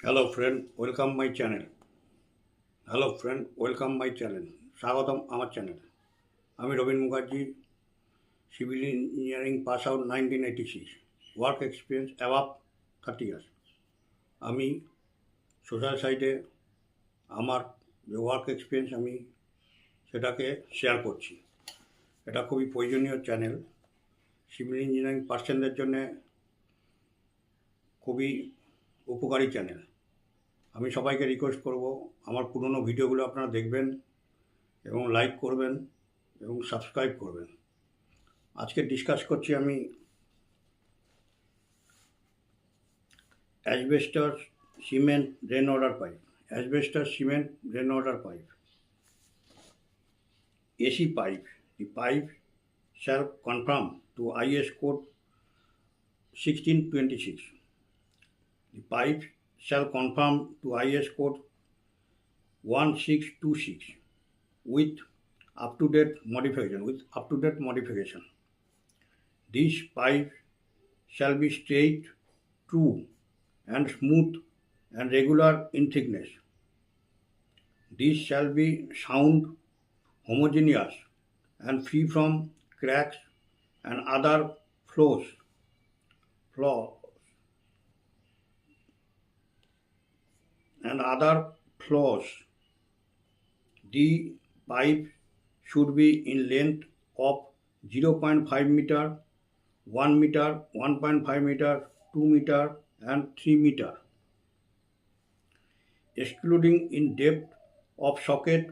Hello friend, welcome my channel. Hello friend, welcome my channel. স্বাগতম আমার চ্যানেল। আমি Rabin Mukherjee, civil engineering pass out 1986, work experience above 30 years. আমি social সাইটে আমার যে ওয়ার্ক এক্সপিরিয়েন্স আমি সেটাকে শেয়ার করছি। এটা খুবই প্রয়োজনীয় চ্যানেল। সিভিল ইঞ্জিনিয়ারিং পার্সনদের জন্য খুবই উপকারী চ্যানেল। আমি সবাইকে রিকোয়েস্ট করব আমার পুরনো ভিডিওগুলো আপনারা দেখবেন এবং লাইক করবেন এবং সাবস্ক্রাইব করবেন। আজকে ডিসকাস করছি আমি asbestos cement rain water pipe. Asbestos cement rain water pipe, AC pipe. The pipe shall conform to IS code 1626. The pipe shall conform to IS code 1626 with up-to-date modification. This pipe shall be straight, true, and smooth and regular in thickness. This shall be sound, homogeneous, and free from cracks and other flaws. The pipe should be in length of 0.5 meter, 1 meter, 1.5 meter, 2 meter, and 3 meter, excluding in depth of socket,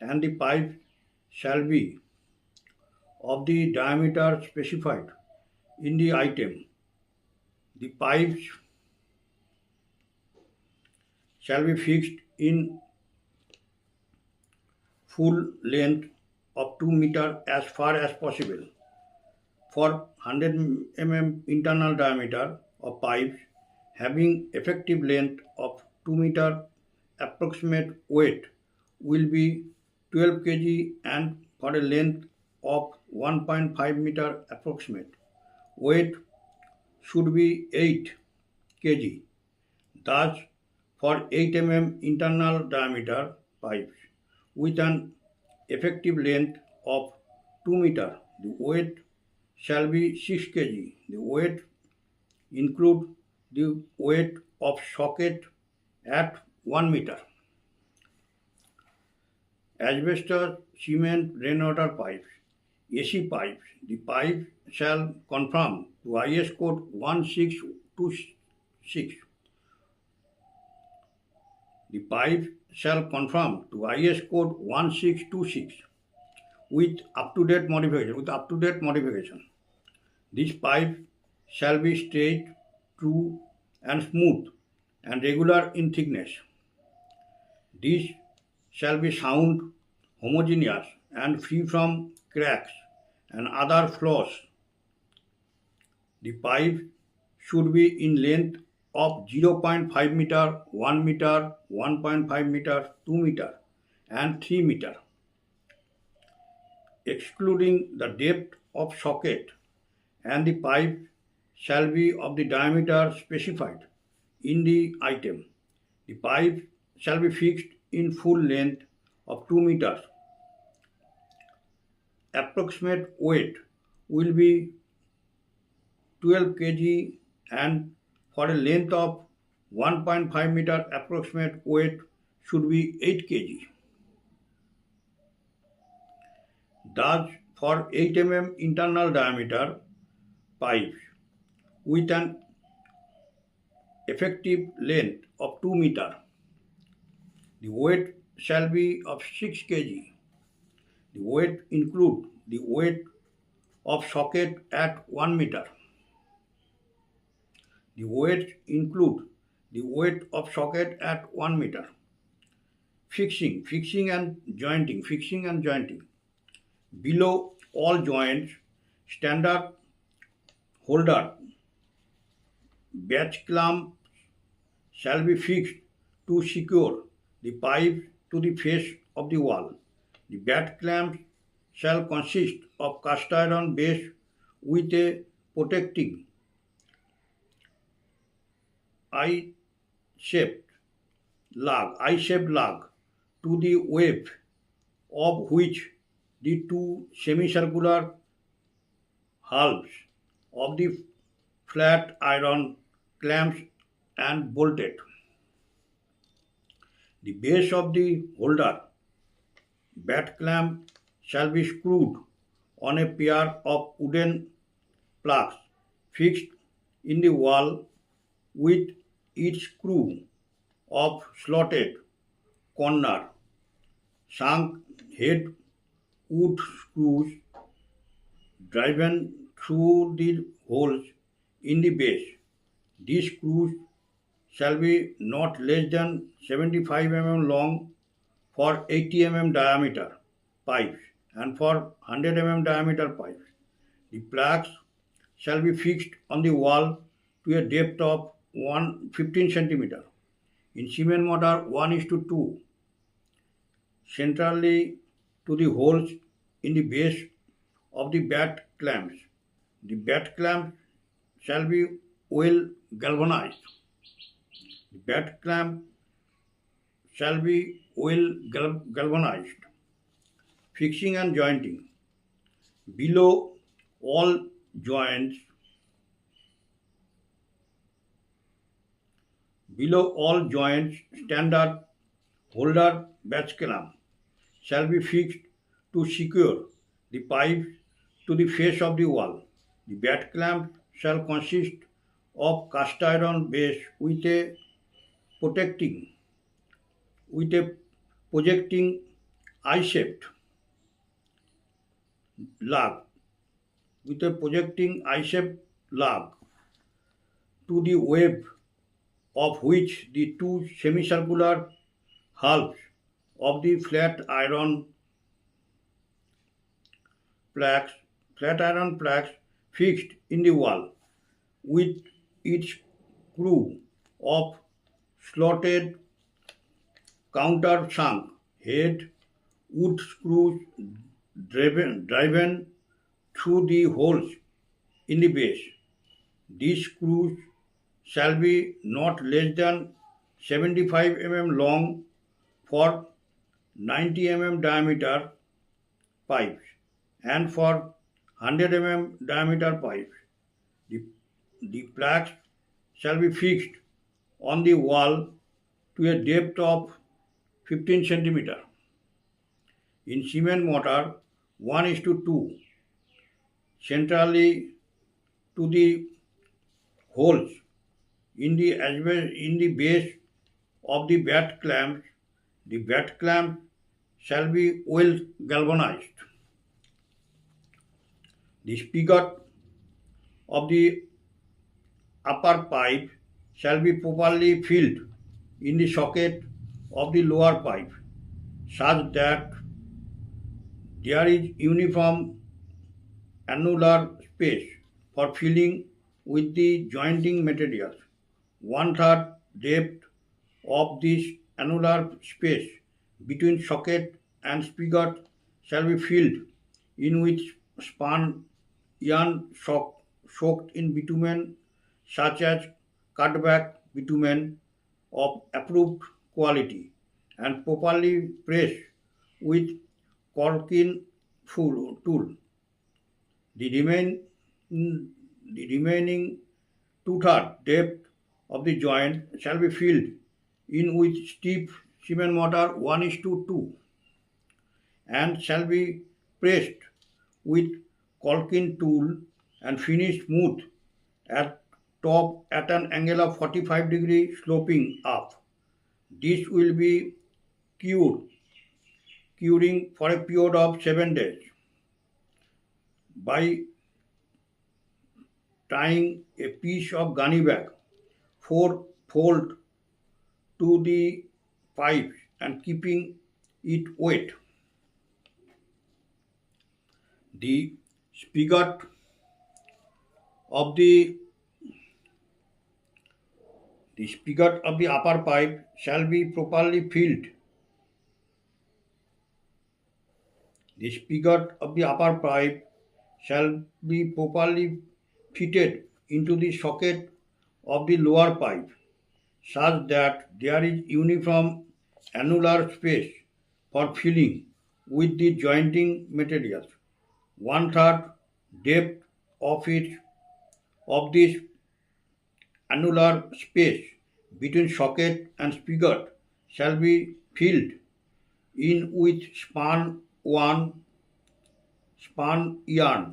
and the pipe shall be of the diameter specified in the item. The pipes shall be fixed in full length of 2 meter as far as possible. For 100 mm internal diameter of pipes having effective length of 2 meter, approximate weight will be 12 kg, and for a length of 1.5 meter, approximate weight should be 8 kg. Thus, for 8 mm internal diameter pipes with an effective length of 2 meter, the weight shall be 6 kg. The weight include the weight of socket at 1 meter. Asbestos cement rainwater pipes, AC pipes. The pipe shall conform to IS code 1626. The pipe shall conform to IS code 1626 with up-to-date modification. This pipe shall be straight, true, and smooth, and regular in thickness. This shall be sound, homogeneous, and free from cracks and other flaws. The pipe should be in length of 0.5 meter, 1 meter, 1.5 meter, 2 meter, and 3 meter, excluding the depth of socket, and the pipe shall be of the diameter specified in the item. The pipe shall be fixed in full length of 2 meters. Approximate weight will be 12 kg, and for a length of 1.5 meter, approximate weight should be 8 kg. Thus, for 8 mm internal diameter pipes with an effective length of 2 meter, the weight shall be of 6 kg. The weight include the weight of socket at 1 meter. The weight include the weight of socket at 1 meter. Fixing and jointing. Below all joints, standard holder batch clamps shall be fixed to secure the pipe to the face of the wall. The batch clamps shall consist of cast iron base with a protecting eye shaped eye-shaped lug to the wave of which the two semicircular halves of the flat iron clamps and bolted. The base of the holder bat clamp shall be screwed on a pair of wooden plugs fixed in the wall with each screw of slotted corner sunk head wood screws driven through the holes in the base. These screws shall be not less than 75 long for 80 diameter pipes and for 100 diameter pipes. The plugs shall be fixed on the wall to a depth of 15 centimeter. In cement mortar 1:2 centrally to the holes in the base of the bat clamps. The bat clamp shall be well galvanized. The bat clamp shall be well galvanized. Fixing and jointing. Below all joints, standard holder bat clamp shall be fixed to secure the pipes to the face of the wall. The bat clamp shall consist of cast iron base with a projecting eye-shaped lug to the web of which the two semicircular halves of the flat iron plaques fixed in the wall with each screw of slotted countersunk head wood screws driven through the holes in the base. These screws shall be not less than 75 long for 90 diameter pipes and for 100 diameter pipes. The plaques shall be fixed on the wall to a depth of 15 centimeter. In cement mortar 1:2 centrally to the holes in the base of the bat clamp. The bat clamp shall be well galvanized. The spigot of the upper pipe shall be properly filled in the socket of the lower pipe such that there is uniform annular space for filling with the jointing materials. 1/3 depth of this annular space between socket and spigot shall be filled in with spun yarn soaked in bitumen such as cutback bitumen of approved quality and properly pressed with corking tool. The remaining 2/3 depth of the joint shall be filled in with stiff cement mortar 1:2 and shall be pressed with corking tool and finished smooth at top at an angle of 45-degree sloping up. This will be curing for a period of 7 days by tying a piece of gunny bag 4-fold to the pipe and keeping it wet. The spigot of the upper pipe shall be properly filled. The spigot of the upper pipe shall be properly fitted into the socket of the lower pipe such that there is uniform annular space for filling with the jointing materials. One third depth of this annular space between socket and spigot shall be filled in with spun yarn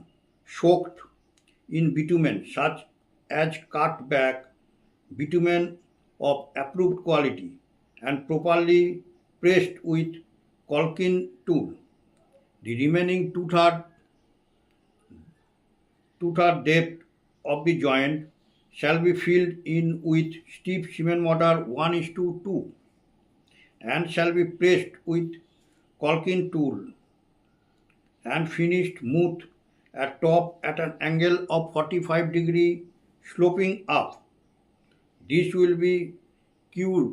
soaked in bitumen such as cut back bitumen of approved quality and properly pressed with caulking tool. The remaining two-third depth of the joint shall be filled in with stiff cement mortar 1:2 and shall be pressed with caulking tool and finished smooth at top at an angle of 45 degree sloping up. This will be cured.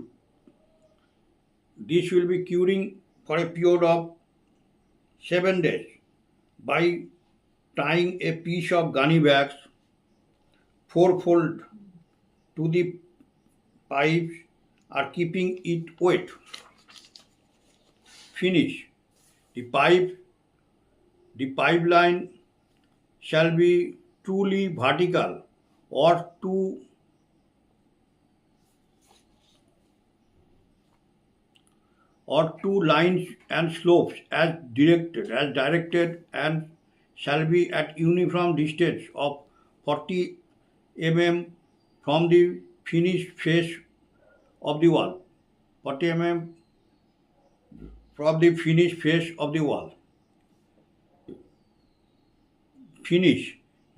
This will be curing for a period of 7 days by tying a piece of gunny bags fourfold to the pipes or keeping it wet. Finish. The pipeline shall be truly vertical or two lines and slopes as directed and shall be at uniform distance of 40 mm from the finished face of the wall. 40 mm from the finished face of the wall. Finish.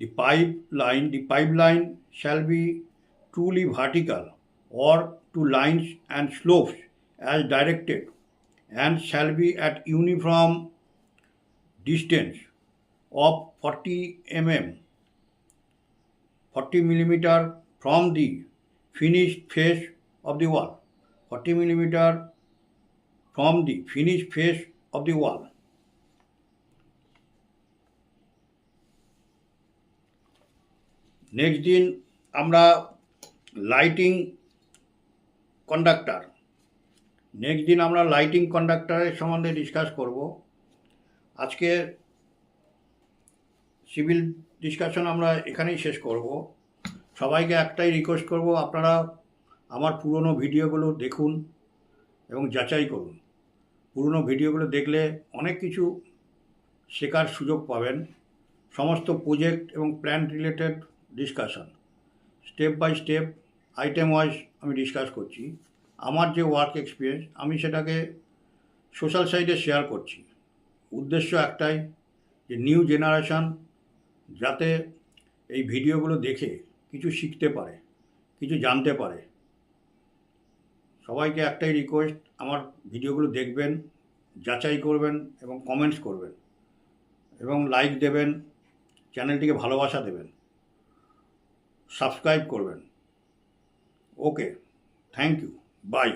The pipeline shall be truly vertical or to lines and slopes as directed and shall be at uniform distance of 40 mm from the finished face of the wall. 40 mm from the finished face of the wall. Next দিন আমরা lighting কন্ডাক্টরের সম্বন্ধে discuss করব। আজকে civil discussion আমরা এখানেই শেষ করব। সবাইকে একটাই রিকোয়েস্ট করব, আপনারা আমার পুরনো ভিডিওগুলো দেখুন এবং যাচাই করুন। পুরনো ভিডিওগুলো দেখলে অনেক কিছু শেখার সুযোগ পাবেন। সমস্ত প্রজেক্ট এবং plan related discussion step by step item wise আমি ডিসকাস করছি। আমার যে ওয়ার্ক এক্সপিরিয়েন্স আমি সেটাকে সোশ্যাল সাইটে শেয়ার করছি। উদ্দেশ্য একটাই যে নিউ জেনারেশন যাতে এই ভিডিওগুলো দেখে কিছু শিখতে পারে, কিছু জানতে পারে। সবাইকে একটাই রিকোয়েস্ট, আমার ভিডিওগুলো দেখবেন, যাচাই করবেন এবং কমেন্টস করবেন এবং লাইক দেবেন, চ্যানেলটিকে ভালোবাসা দেবেন, সাবস্ক্রাইব করবেন। ওকে, থ্যাংক ইউ, বাই।